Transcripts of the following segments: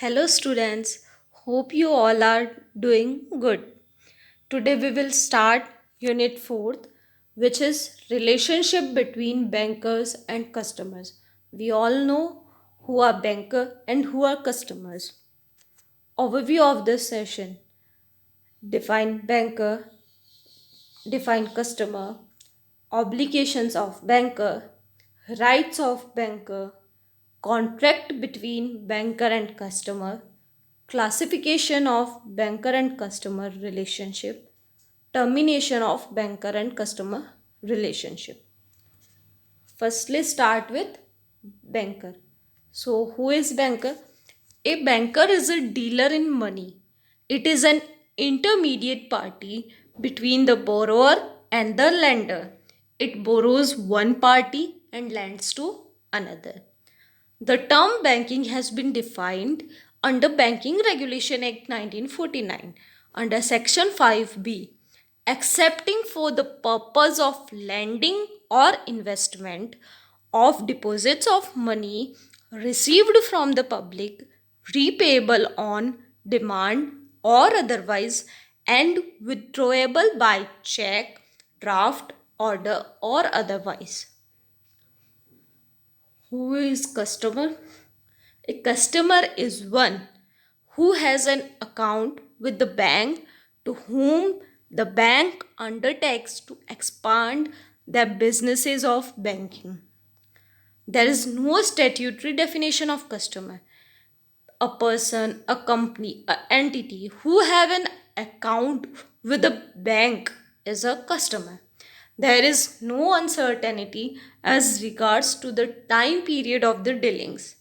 Hello, students. Hope you all are doing good. Today we will start Unit 4th, which is relationship between bankers and customers. We all know who are banker and who are customers. Overview of this session: define banker, define customer, obligations of banker, rights of banker, contract between banker and customer, classification of banker and customer relationship, termination of banker and customer relationship. Firstly, start with banker. So, who is banker? A banker is a dealer in money. It is an intermediate party between the borrower and the lender. It borrows one party and lends to another. The term banking has been defined under Banking Regulation Act 1949 under Section 5B, accepting for the purpose of lending or investment of deposits of money received from the public, repayable on demand or otherwise, and withdrawable by check, draft, order, or otherwise. Who is customer? A customer is one who has an account with the bank to whom the bank undertakes to expand their businesses of banking. There is no statutory definition of customer. A person, a company, an entity who have an account with a bank is a customer. There is no uncertainty as regards to the time period of the dealings.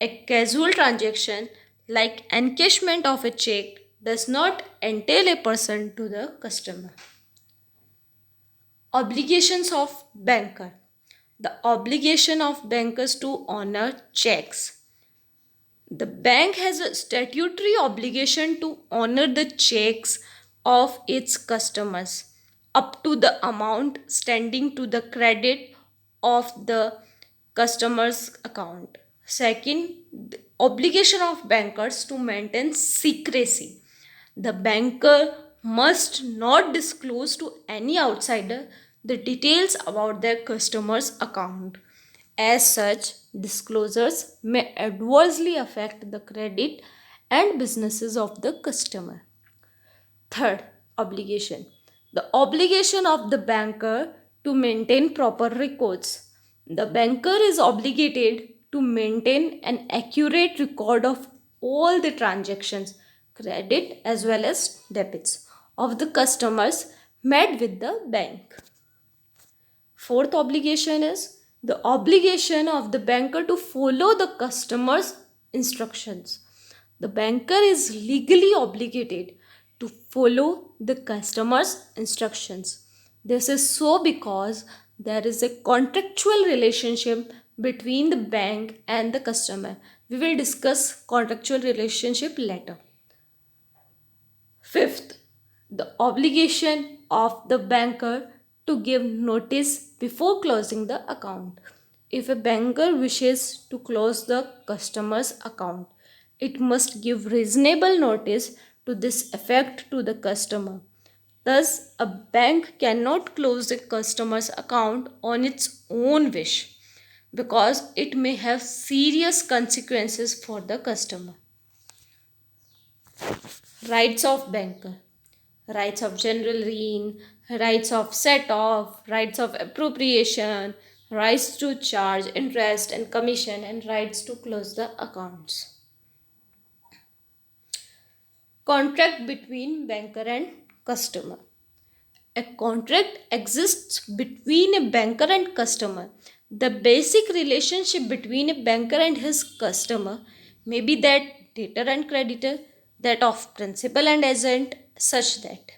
A casual transaction like encashment of a check does not entail a person to the customer. Obligations of banker. The obligation of bankers to honor checks. The bank has a statutory obligation to honor the checks of its customers up to the amount standing to the credit of the customer's account. Second, the obligation of bankers to maintain secrecy. The banker must not disclose to any outsider the details about their customer's account. As such, disclosures may adversely affect the credit and businesses of the customer. Third, obligation. The obligation of the banker to maintain proper records. The banker is obligated to maintain an accurate record of all the transactions, credit as well as debits, of the customers made with the bank. Fourth obligation is the obligation of the banker to follow the customer's instructions. The banker is legally obligated to follow the customer's instructions. This is so because there is a contractual relationship between the bank and the customer. We will discuss contractual relationship later. Fifth, the obligation of the banker to give notice before closing the account. If a banker wishes to close the customer's account, it must give reasonable notice to this effect to the customer. Thus, a bank cannot close a customer's account on its own wish because it may have serious consequences for the customer. Rights of banker: rights of general lien, rights of set off, rights of appropriation, rights to charge interest and commission, and rights to close the accounts. Contract between banker and customer. A contract exists between a banker and customer. The basic relationship between a banker and his customer may be that debtor and creditor, that of principal and agent, such that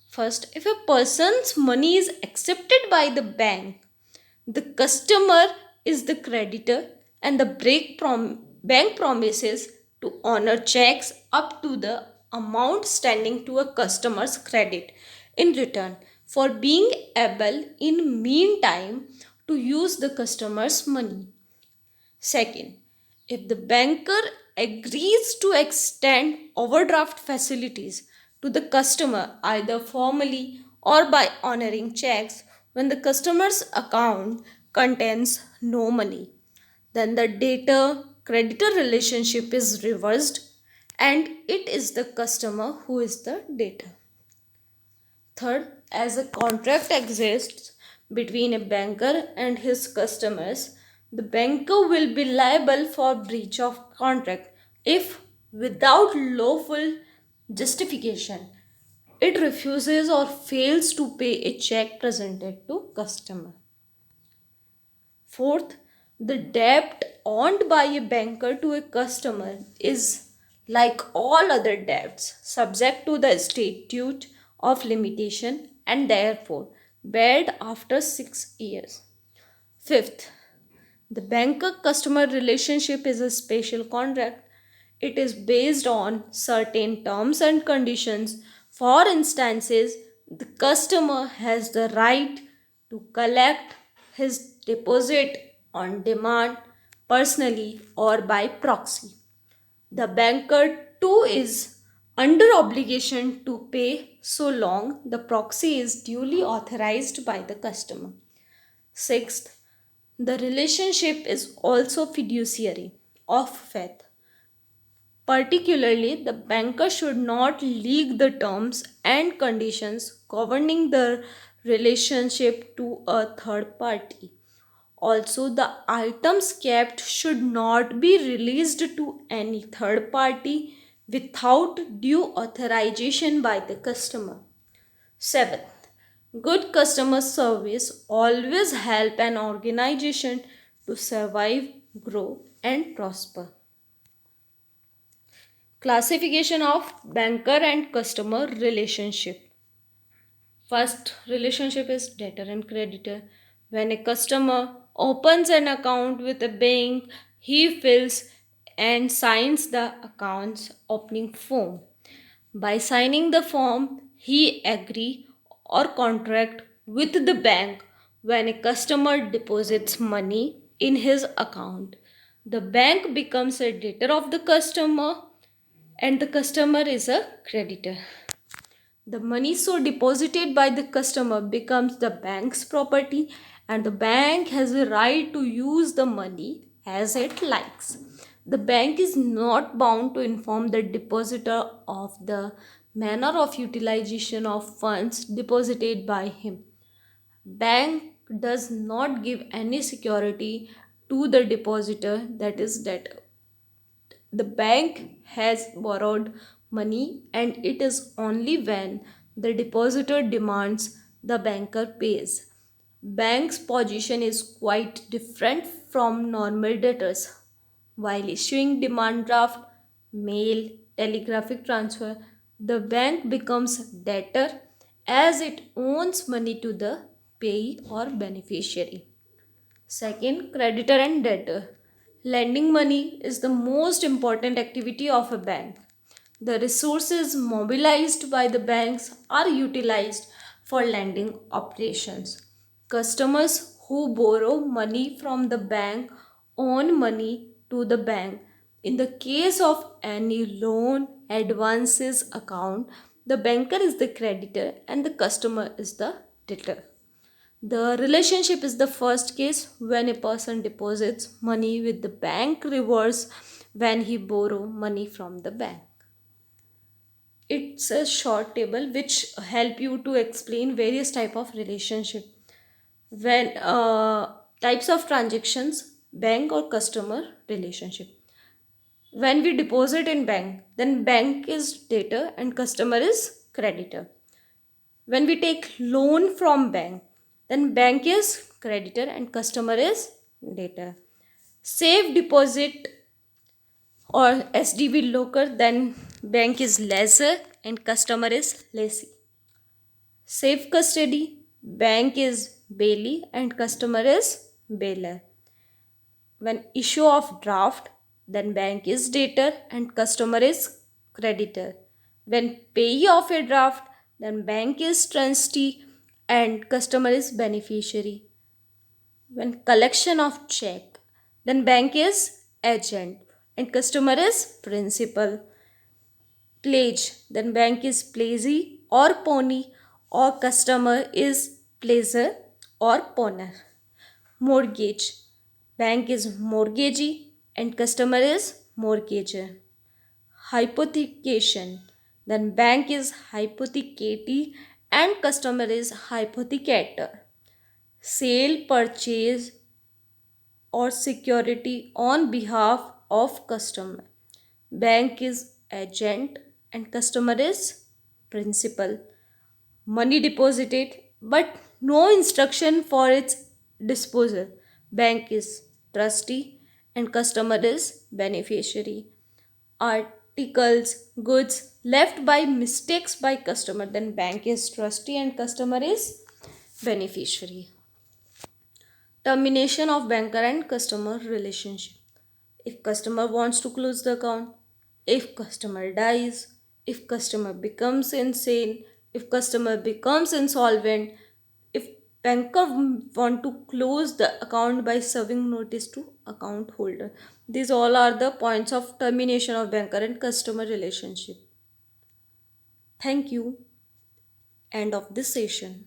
first, if a person's money is accepted by the bank, the customer is the creditor and the bank promises to honor checks up to the amount standing to a customer's credit in return for being able in meantime to use the customer's money. Second, if the banker agrees to extend overdraft facilities to the customer either formally or by honoring checks when the customer's account contains no money. Then the debtor creditor relationship is reversed and it is the customer who is the debtor. Third, as a contract exists between a banker and his customers, the banker will be liable for breach of contract if, without lawful justification, it refuses or fails to pay a check presented to customer. Fourth, the debt owed by a banker to a customer is, like all other debts, subject to the statute of limitation and therefore paid after 6 years. Fifth, the banker customer relationship is a special contract. It is based on certain terms and conditions. For instances, the customer has the right to collect his deposit on demand, personally, or by proxy. The banker too is under obligation to pay so long the proxy is duly authorized by the customer. Sixth, the relationship is also fiduciary of faith. Particularly, the banker should not leak the terms and conditions governing the relationship to a third party. Also, the items kept should not be released to any third party without due authorization by the customer. Seventh, good customer service always help an organization to survive, grow, and prosper. Classification of banker and customer relationship. First relationship is debtor and creditor. When a customer opens an account with a bank, he fills and signs the account's opening form. By signing the form, he agree or contract with the bank when a customer deposits money in his account. The bank becomes a debtor of the customer and the customer is a creditor. The money so deposited by the customer becomes the bank's property and the bank has a right to use the money as it likes. The bank is not bound to inform the depositor of the manner of utilization of funds deposited by him. Bank does not give any security to the depositor, that is debtor. The bank has borrowed money and it is only when the depositor demands the banker pays. Bank's position is quite different from normal debtors. While issuing demand draft, mail, telegraphic transfer, the bank becomes debtor as it owns money to the payee or beneficiary. Second, creditor and debtor. Lending money is the most important activity of a bank. The resources mobilized by the banks are utilized for lending operations. Customers who borrow money from the bank own money to the bank. In the case of any loan advances account, the banker is the creditor and the customer is the debtor. The relationship is the first case when a person deposits money with the bank, reverse when he borrow money from the bank. It's a short table which help you to explain various type of relationship. When types of transactions, bank or customer relationship. When we deposit in bank, then bank is debtor and customer is creditor. When we take loan from bank, then bank is creditor and customer is debtor. Safe deposit or SDB locker, then bank is lessor and customer is lessee. Safe custody, bank is bailee and customer is bailer. When issue of draft, then bank is debtor and customer is creditor. When payee of a draft, then bank is trustee and customer is beneficiary. When collection of check, then bank is agent and customer is principal. Pledge, then bank is plazy or pony, or customer is pleaser or pawner. Mortgage, bank is mortgagee and customer is mortgager. Hypothecation, then bank is hypothecatee and customer is hypothecator. Sale, purchase or security on behalf of customer. Bank is agent and customer is principal. Money deposited but no instruction for its disposal. Bank is trustee and customer is beneficiary. Articles, goods left by mistakes by customer, then bank is trustee and customer is beneficiary. Termination of banker and customer relationship. If customer wants to close the account, if customer dies, if customer becomes insane, if customer becomes insolvent, if banker want to close the account by serving notice to account holder. These all are the points of termination of banker and customer relationship. Thank you. End of this session.